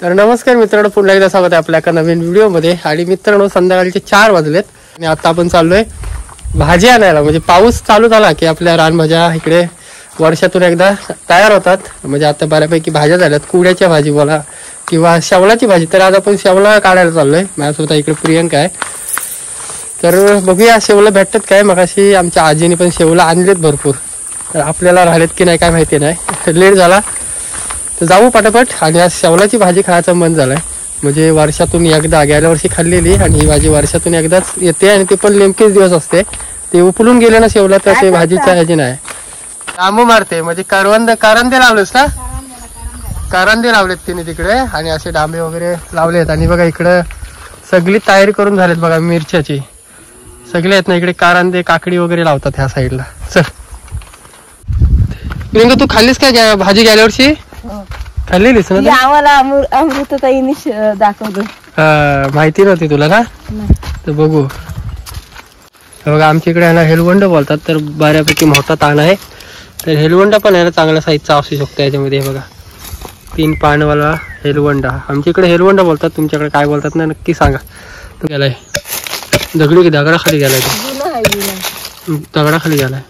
तर नमस्कार मित्रांनो, पुन्हा एकदा स्वागत आहे आपल्या एका नवीन व्हिडिओमध्ये. आणि मित्रांनो, संध्याकाळचे 4 वाजलेत आणि आता आपण चाललोय भाजी आणायला. म्हणजे पाऊस चालू झाला की आपल्या रानभाज्या इकडे वर्षातून एकदा तयार होतात. म्हणजे आता बऱ्यापैकी भाज्या झाल्यात, कुड्याच्या भाजी बोला किंवा शेवलाची भाजी. तर आज आपण शेवला काढायला चाललोय. माझ्यासोबत इकडे प्रियंका आहे. तर बघूया शेवला भेटतात काय. मगाशी आमच्या आजीने पण शेवला आणलेत भरपूर. तर आपल्याला राहिलेत की नाही काय माहिती नाही. लेट झाला तर जाऊ पटापट. आणि आज शेवलाची भाजी खायचं मन झालंय. म्हणजे वर्षातून एकदा, गेल्या वर्षी खाल्लेली आणि ही भाजी वर्षातून एकदाच येते आणि ते पण नेमकेच दिवस असते. ते उपलून गेले ना शेवला तर ते भाजीच्या ह्याची नाही आंबू मारते. म्हणजे करंदे लावलेस ना, करंदे लावलेत तिने तिकडे आणि असे डांबे वगैरे लावलेत. आणि बघा इकडे सगळी तयारी करून झालेत बघा मिरच्याची. सगळे आहेत ना इकडे करंदे काकडी वगैरे लावतात ह्या साईडला. चल प्रियंका, तू खाल्लीस काय भाजी गेल्या वर्षी? खाल्लेलीस ना? आम्हाला अमृतताईने दाखवलं. माहिती नव्हती तुला ना? तर बघू. बघा आमच्या इकडे ह्याला हेलवंड बोलतात. तर बऱ्यापैकी मोठा ताण आहे. तर हेलवंडा पण ह्याला चांगल्या साईजचा असू शकतो. याच्यामध्ये बघा 3 पानवाला हेलवंडा. आमच्या इकडे हेलवंडा बोलतात, तुमच्याकडे काय बोलतात ना नक्की सांगा. तो गेलाय दगडाखाली गेलाय. तो दगडाखाली गेलाय.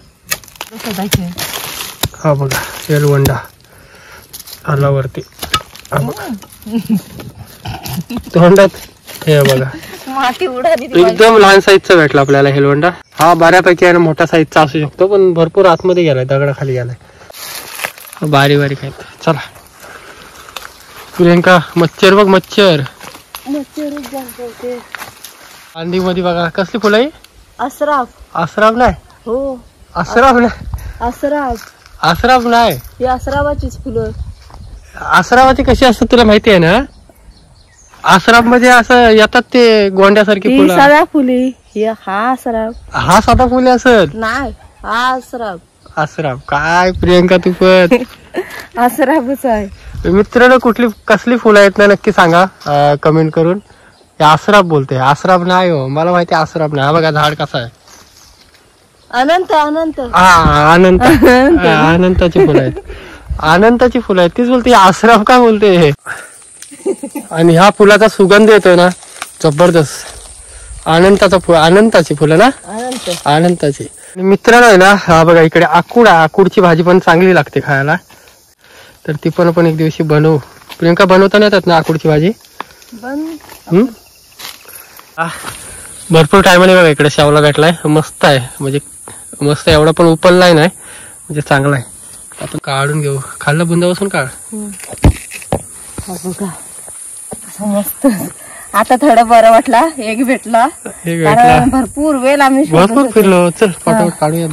हा बघा हेलवंडा आला वरती. तोंडात हे बघा एकदम लहान साईजचा भेटला आपल्याला हेलवंडा. हा बऱ्यापैकी आहे, मोठा साईजचा असू शकतो पण भरपूर आतमध्ये गेलाय, दगडाखाली गेलाय. बारीक बारीक आहेत. चला प्रियंका, मच्छर बघ, मच्छर अंडी मध्ये बघा कसली फुलं आहे. असराब नाही हो, असराब नाही, असराब नाही, ही असराबाचीच फुलं. आसरावाची कशी असतात तुला माहिती आहे ना? आसराब मध्ये असं येतात ते गोंड्यासारखी फुलं. साधा फुली हा असराब. हा साधा फुले असत नाही, हा असराब. आसराब काय प्रियंका तू पण असराबच आहे. मित्रांनो, कुठली कसली फुलं आहेत ना नक्की सांगा कमेंट करून. आसराब बोलते, आसराब नाही हो. मला माहिती आसराब नाही. हा बघा झाड कसं आहे. अनंत अनंत हा अनंत, अनंताची फुलं आहेत. अनंताची फुलं आहेत तीच बोलते. आसराब काय बोलते. आणि ह्या फुलाचा सुगंध येतोय ना जबरदस्त. अनंताची फुलं ना, अनंताची. मित्रांनो आहे ना, हा बघा इकडे आकुडची भाजी पण चांगली लागते खायला. तर ती पण आपण एक दिवशी बनवू. प्रियंका, बनवता नाही येतात ना आकुडची भाजी? भरपूर टायमाने बघा इकडे शेवला भेटलाय. मस्त आहे, म्हणजे मस्त एवढा पण उपललाय नाही, म्हणजे चांगला आहे. आपण काढून घेऊ. खाल्ला बुंदापासून काढ. मस्त. आता थोडं बरं वाटला. एक भेटला. भरपूर वेळ आम्ही भरपूर फिरलो. चल पटापट काढूया.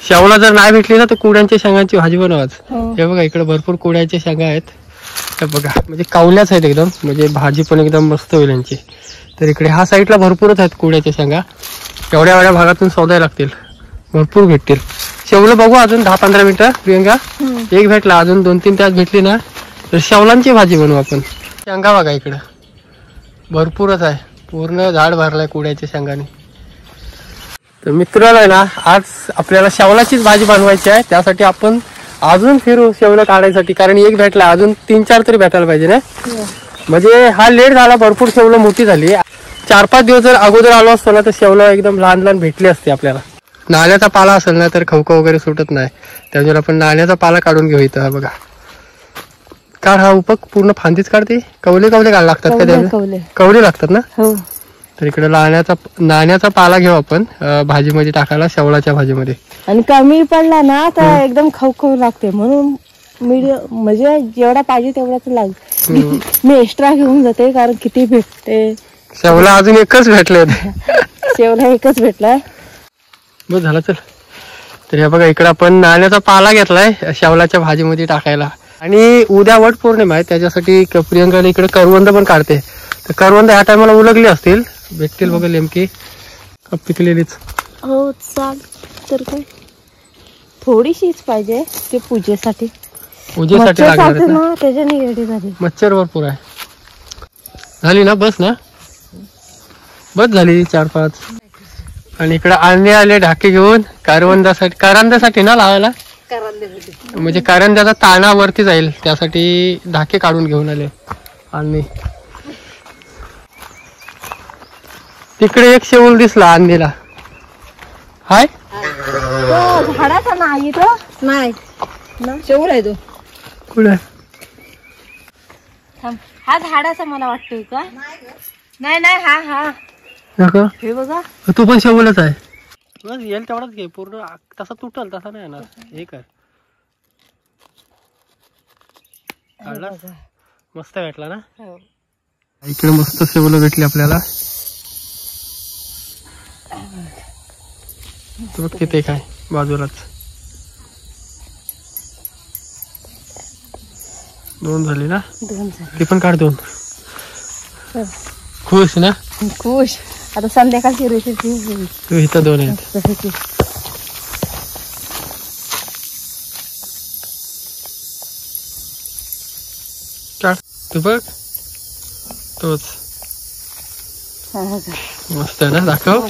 शेवला जर नाही भेटली ना तर कुड्यांच्या शेंगांची भाजी बनवाच. हे बघा इकडे भरपूर कुड्याच्या शेंगा आहेत. हे बघा म्हणजे कावल्याच आहेत एकदम, म्हणजे भाजी पण एकदम मस्त होईल यांची. तर इकडे ह्या साईडला भरपूरच आहेत कुड्याच्या शेंगा. एवढ्या भागातून शोधायला लागतील, भरपूर भेटतील. शेवलं बघू अजून 10-15 मिनिटं. प्रियंका, एक भेटला, अजून 2-3 तास भेटली ना तर शेवलांची भाजी बनवू आपण. शेंगा बघा इकडं भरपूरच आहे, पूर्ण झाड भरलाय कुड्याच्या शेंगाने. तर मित्रांनो आहे ना, आज आपल्याला शेवलाचीच भाजी बनवायची आहे. त्यासाठी आपण अजून फिरू शेवलं काढायसाठी, कारण एक भेटला, अजून 3-4 तरी भेटायला पाहिजे ना. म्हणजे हा लेट झाला, भरपूर शेवलं मोठी झाली. 4-5 दिवस जर अगोदर आलो असतो ना तर शेवलं एकदम लहान लहान भेटली असते आपल्याला. नाण्याचा पाला असेल ना तर खवखव वगैरे सुटत नाही, त्याच्यावर आपण नाण्याचा पाला काढून घेऊ. इथं बघा काढ. हा उपक पूर्ण फांदीच काढते. कवले काढ लागतात का त्याला? कवले लागतात ना. तर इकडे नाण्याचा पाला घेऊ आपण भाजीमध्ये टाकायला, शेवलाच्या भाजीमध्ये. आणि कमी पडला ना तर एकदम खवखव लागते, म्हणून मीडियम म्हणजे जेवढा पाहिजे तेवढाच लागेल. मी एक्स्ट्रा घेऊन जाते, कारण किती भेटते. शेवला अजून एकच भेटले. शेवला एकच भेटलाय. बस झालं. चल तर हे बघा इकडे आपण नाण्याचा पाला घेतलाय शेवलाच्या भाजीमध्ये टाकायला. आणि उद्या वट पौर्णिमा आहे, त्याच्यासाठी प्रियंकाने इकडे करवंद पण काढते. तर करवंद ह्या टायमाला उलगली असतील, भेटतील बघा नेमकी पिकलेलीच. हो चाल. तर काय थोडीशीच पाहिजे ते पूजेसाठी लागणार ना, त्याच्याने रेडी झाली. मच्छर भरपूर आहे. झाली ना? बस ना, बस झाली 4-5. आणि इकडे आणले आले ढाके घेऊन करवंदासाठी ना लावायला. म्हणजे कारण त्याचा ताणावरती जाईल त्यासाठी धाके काढून घेऊन आले. आणि तिकडे एक शेऊल दिसला अंधीला. हाय झाडाचा नाही तो नाही शेवळ आहे तो. कुठे हा झाडाचा मला वाटतोय का? नाही नाही हा हा नका हे बघा. तो पण शेवलच आहे. बस येईल तेवढाच घे. पूर्ण तसा तुटल तसा नाही येणार. हे काय काढला मस्त भेटला ना. इकडे मस्त शेवलं भेटली आपल्याला. बघ तिथे काय बाजूलाच 2 झाली ना. 2 झाली. ती पण काढ 2. खुश ना. खुश. आता संध्याकाळची रेसिपी तू इथं 2 आहेत. काढ तू बघ तोच मस्त आहे ना. दाखव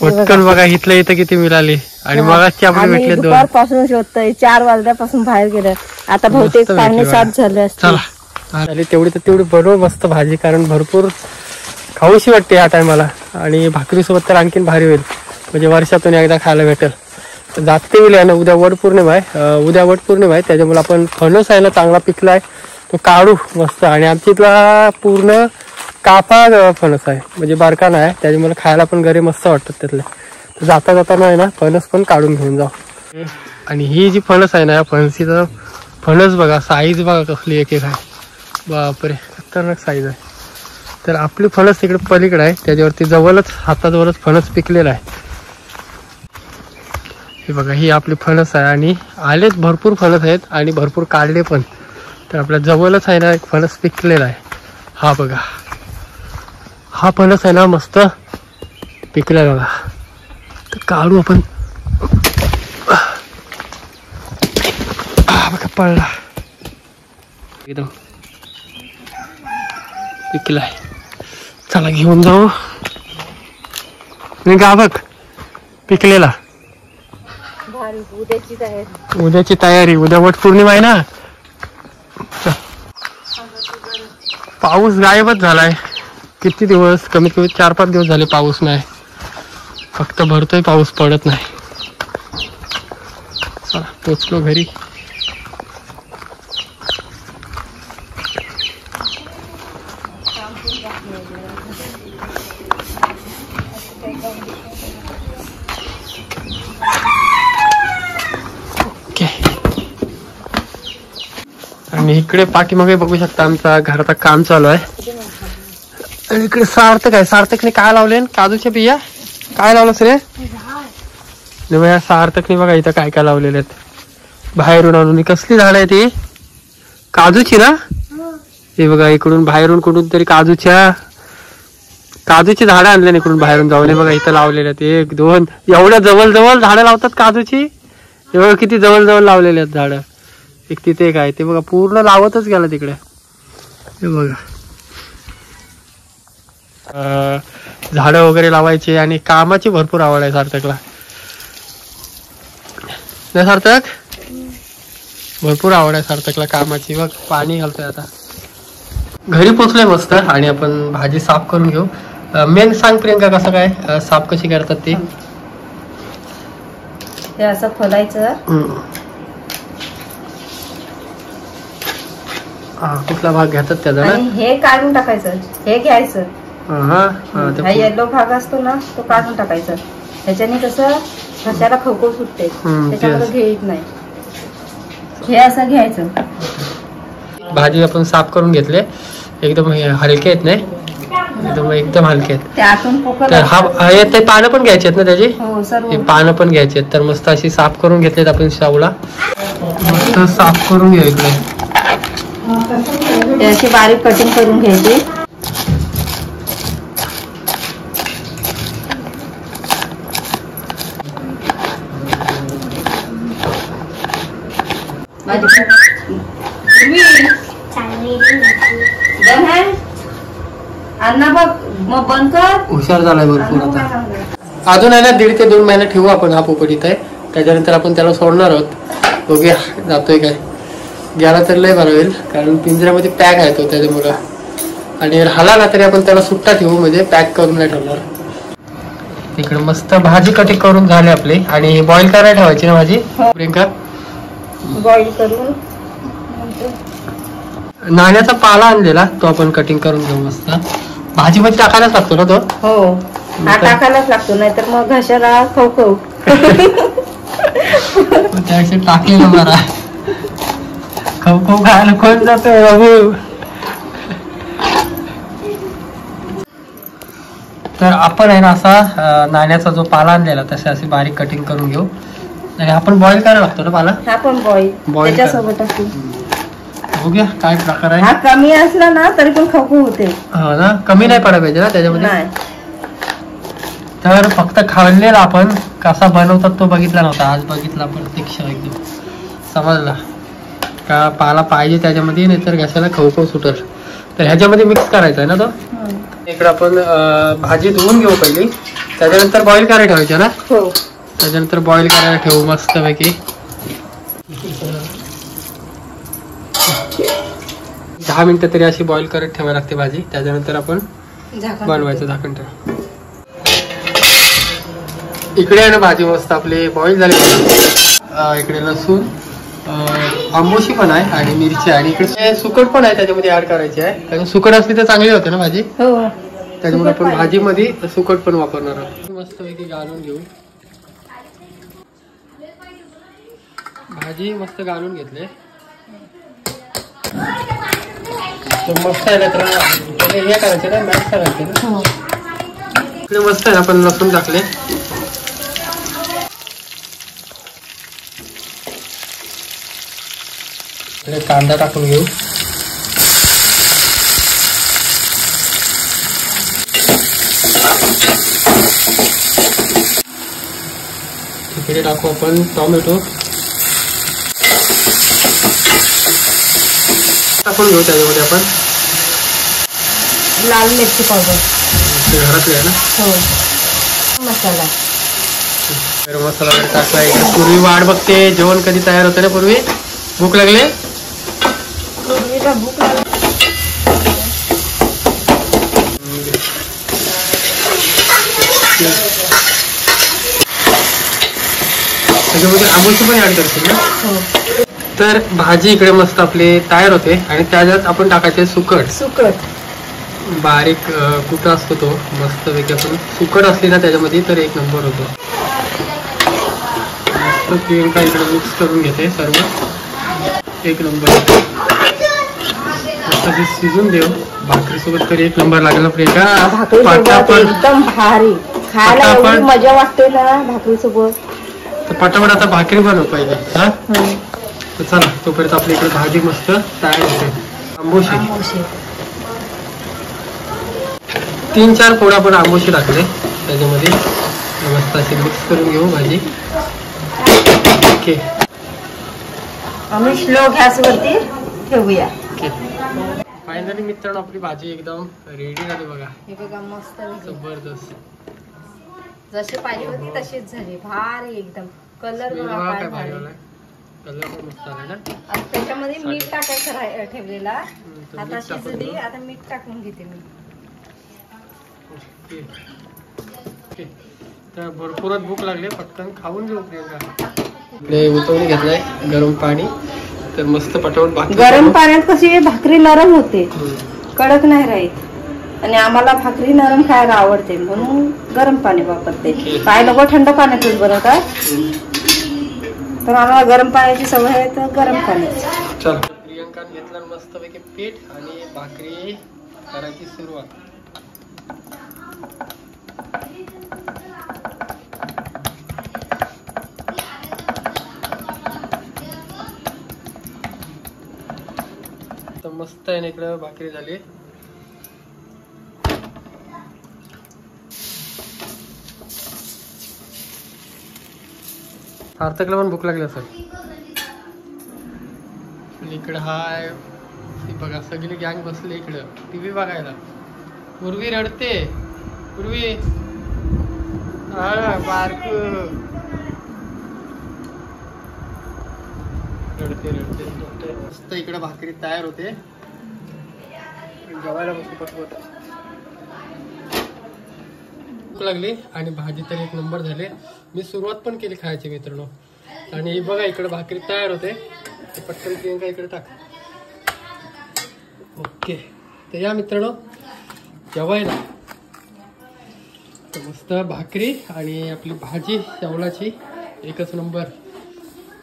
पटकन बघा. इथलं इथं किती मिळाली आणि मगाची आपण भेटले 2. दुपारपासून शोधतोय. 4 वाजल्यापासून बाहेर गेलं. आता बहुतेक 5:30 झाले असतील. चला झाली तेवढी तर तेवढी बरोबर मस्त भाजी. कारण भरपूर खाऊशी वाटते या टायमाला आणि भाकरी सोबत तर आणखीन भारी होईल. म्हणजे वर्षातून एकदा खायला भेटेल. जाते होईल ना. उद्या वटपौर्णिमा आहे. उद्या वटपौर्णिमा आहे त्याच्यामुळे आपण फणस आहे ना चांगला पिकलाय तो काढू मस्त. आणि आमच्या इथला पूर्ण कापा फणस आहे म्हणजे बारका नाही. त्याच्यामुळे खायला पण घरी मस्त वाटतात त्यातले. तर जाता जाताना आहे ना फणस पण काढून घेऊन जाऊ. आणि ही जी फणस आहे ना या फणसीचं फणस बघा साईज बघा कसली एक एक आहे. बापरे खतरनाक साईज आहे. तर आपली फणस तिकडे पलीकडे आहे. त्याच्यावरती जवळच हाताजवळच फणस पिकलेला आहे. हे बघा ही आपली फणस आहे आणि आलेच भरपूर फणस आहेत आणि भरपूर काढले पण. तर आपल्या जवळच आहे ना एक फणस पिकलेला आहे. हा बघा हा फणस आहे ना मस्त पिकलाय बघा. तर काढू आपण. बघा पडला एकदम पिकलाय. चला घेऊन जाऊ. गा बघ पिकलेला. उद्याची तयारी. उद्या वटपौर्णिमा आहे ना. पाऊस गायबच झालाय. किती दिवस कमीत कमी 4-5 दिवस झाले पाऊस नाही. फक्त भरतोय पाऊस पडत नाही. चला पोचलो घरी. आणि इकडे पाठीमागे बघू शकता आमचा घराचं काम चालू आहे. आणि इकडे सार्थक आहे. सार्थकने काय लावले काजूच्या बिया काय लावलंस रे. या सार्थकने बघा इथं काय काय लावलेले आहेत बाहेरून आणून. कसली झाड आहे ती काजूची ना. हे बघा इकडून बाहेरून कुठून तरी काजूची झाडं आणले इकडून बाहेरून जाऊन. हे बघा इथं लावलेले आहेत 1 2 एवढ्या जवळ जवळ झाडं लावतात काजूची. हे बघा किती जवळ जवळ लावलेले आहेत झाडं. एक तिथे एक आहे ते बघा पूर्ण लावतच गेला तिकडे. हे बघा झाडं वगैरे लावायचे आणि कामाची भरपूर आवड आहे सार्थकला. नाही सार्थक भरपूर आवड आहे सार्थकला कामाची. बघ पाणी घालतोय आता. घरी पोचलोय मस्त आणि आपण भाजी साफ करून घेऊ. मेन सांग प्रियंका कसं काय साफ कशी करतात ते. हे असं खोलायचं. कुठला भाग घेतात त्याचा ना. हे काढून टाकायचं. हे घ्यायचं. हा येलो भाग असतो ना तो काढून टाकायचा. ह्याच्याने कसं घशाला खवखव सुटते. त्याच्यामध्ये घेत नाही. हे असं घ्यायचं. भाजी आपण साफ करून घेतले. एकदम हलके आहेत नाही. एकदम हलके आहेत. ते पानं पण घ्यायचे आहेत ना त्याची. हे पानं पण घ्यायचे आहेत. तर मस्त अशी साफ करून घेतलेत आपण. शावला मस्त साफ करून घ्या. इकडे अशी बारीक कटिंग करून घ्यायची. हुशार झालाय भरपूर. आता अजून आहे ना 1.5 ते 2 महिने ठेवू आपण. हा पोपट इथे. त्याच्यानंतर आपण त्याला सोडणार आहोत. बघूया जातोय काय. गेला तर लय बरं होईल कारण पिंजऱ्यामध्ये पॅक आहे तो त्याच्यामुळं. आणि राहिला ना तरी आपण त्याला सुट्टा ठेवू, म्हणजे पॅक करून नाही ठेवणार. इकडे मस्त भाजी कटिंग करून झाली आपली. आणि बॉईल करायला ठेवायची ना भाजी प्रियंका? बॉईल करून नाण्याचा पाला आणलेला तो आपण कटिंग करून घेऊ. मस्त भाजी मध्ये टाकायलाच लागतो ना तो? हो, हा टाकायलाच लागतो, नाहीतर मग घशाला खवखव. त्यापेक्षा टाकलेलं बरा. खवखव खायला कोण जातो बाबू. तर आपण आहे ना असा नाण्याचा जो पाला आणलेला तसे अशी बारीक कटिंग करून घेऊ. आणि आपण बॉईल करायला लागतो ना पाला? हा पण बॉईल त्याच्यासोबत टाकू. बघूया काय प्रकार आहे. हा कमी असला ना तरी पण खवखव होते. हो ना, कमी नाही पडायला पाहिजे ना त्याच्यामध्ये. तर फक्त खाल्लेला आपण कसा बनवतात तो बघितला नव्हता, आज बघितला प्रत्यक्ष. एकदम समजला का पाला पाहिजे त्याच्यामध्ये, नाहीतर घशाला खवखव सुटल. तर ह्याच्यामध्ये मिक्स करायचा आहे ना तो. इकडे आपण भाजी धुवून घेऊ पहिली, त्याच्यानंतर बॉईल करायला ठेवायची ना. हो, त्याच्यानंतर बॉईल करायला ठेवू मस्त पैकी. 10 मिनिटं तरी अशी बॉईल करत ठेवायला लागते भाजी. त्याच्यानंतर आपण बनवायचं. झाकण ठेव. इकडे आहे ना भाजी मस्त आपली बॉईल झाली. इकडे लसूण, आंबोशी पण आहे आणि मिरची, आणि इकडे सुकट पण आहे त्याच्यामध्ये ऍड करायची आहे. कारण सुकट असली तर चांगली होते ना भाजी. त्याच्यामुळे आपण भाजीमध्ये सुकट पण वापरणार आहोत. मस्त पैकी घालून घेऊ. भाजी मस्त घालून घेतले. मस्त आहे ना, तर हे करायचं ना, मॅश करायचं ना. इकडे मस्त आहे, आपण लसूण टाकले. इकडे कांदा टाकून घेऊ. इकडे टाकू आपण टोमॅटो टाकून घेऊ. त्याच्यामध्ये आपण लाल मिरची पावडर घरातली आहे ना. हो, मसाला, गरम मसाला वगैरे टाकला. इकडे पूर्वी वाट बघते जेवण कधी तयार होते ना. पूर्वी भूक लागले. पूर्वीला भूक लागली. त्याच्यामध्ये आंबोशी पण ऍड करते ना. तर भाजी इकडे मस्त आपली तयार होते. आणि त्याच्यात आपण टाकायचे सुकट. बारीक कुठं असतो तो मस्त पैकी. आपण सुकट असली ना त्याच्यामध्ये तर एक नंबर होतो. मस्त प्रियंका इकडे मिक्स करून घेते सर्व. एक नंबर मस्त ते शिजून देऊ. भाकरीसोबत तरी एक नंबर लागेल प्रियंका. एकदम भारी खायला एवढी मजा वाटते ना भाकरी सोबत. तर पटापट आता भाकरी बनव पाहिजे. हा, तर चला तोपर्यंत आपल्या इकडे भाजी मस्त तयार होते. आंबोशी 3-4 फोड आपण आंबोशी टाकले त्याच्यामध्ये. मस्त असे मिक्स करून घेऊ भाजी. ओके, आम्ही स्लो गॅसवरती ठेवूया. फायनली मित्रांनो आपली भाजी एकदम रेडी झाली बघा. हे बघा मस्त जबरदस्त. जशी पाहिजे होती तशीच झाली. भारी एकदम. कलर काय भारी वाला. कलर पण मस्त आला ना. त्याच्यामध्ये मीठ टाकायचं ठेवलेला. आता शिजली, आता मीठ टाकून घेते मी. ओके, तर भरपूरच भूक लागली. पटकन खाऊन घेऊ प्रियंका. इकडे उतवून घेतलाय गरम पाणी. तर मस्त पटापट भाकरी. गरम पाण्यात कशी भाकरी नरम होते, कडक नाही राहत. आणि आम्हाला भाकरी नरम खायला आवडते म्हणून गरम पाणी वापरते. काय लोक थंड पाण्यातच बनवतात, तर आम्हाला गरम पाण्याची सवय आहे, तर गरम पाणी. चल, प्रियंका घेतला मस्त पैकी पीठ आणि भाकरी करायची सुरुवात. तर मस्त आहे ना. इकडे भाकरी झाली. सार्थकला पण भूक लागली असेल. इकडे हाय बघा सगळी गँग बसली इकडं टीव्ही बघायला. पूर्वी रडते. पूर्वी बारकू रडते. मस्त इकडे भाकरी तयार होते. जेवायला बसू पटपट. भूक लागली आणि भाजी तर एक नंबर झाली. मी सुरुवात पण केली खायची मित्रांनो. आणि बघा इकडे भाकरी तयार होते. पटकन प्रियंका इकडे टाक. ओके तर या मित्रांनो जेवायला. तर मस्त भाकरी आणि आपली भाजी शेवलाची एकच नंबर.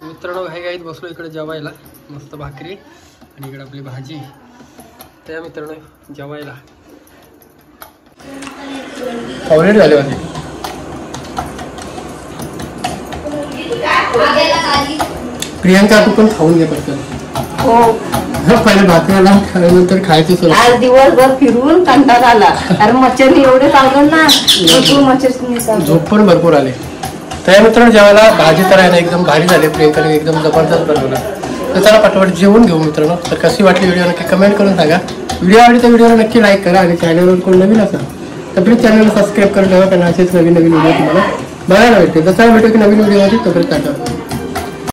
मित्रांनो घाईघाईत बसलो इकडे जेवायला. मस्त भाकरी आणि इकडे आपली भाजी. तर या मित्रांनो जेवायला ऑलरेडी झाले होते. प्रियंका तू पण खाऊन घे पटकन. हो पहिले भाकरीला नंतर खायचं सुरू. आज दिवसभर फिरून कंटाळा आला कारण मच्छरनी एवढे चावलं ना भरपूर मच्छर. झोप पण भरपूर आले. तर मित्रांनो जेवायला भाजी तर आहे ना एकदम भारी झाली. प्रियंकाने एकदम जबरदस्त बनवला. तर चला पटपट जेवून घेऊ मित्रांनो. तर कशी वाटली व्हिडिओ नक्की कमेंट करून सांगा. व्हिडिओ आवडली तर व्हिडिओला नक्की लाईक करा आणि चॅनलवर कोण नवीन असेल तर प्लीज चॅनलला सबस्क्राईब करून ठेवा कारण असेच नवीन व्हिडिओ तुम्हाला बघायला भेटते. जसा भेटू की नवीन व्हिडिओ होती तोपर्यंत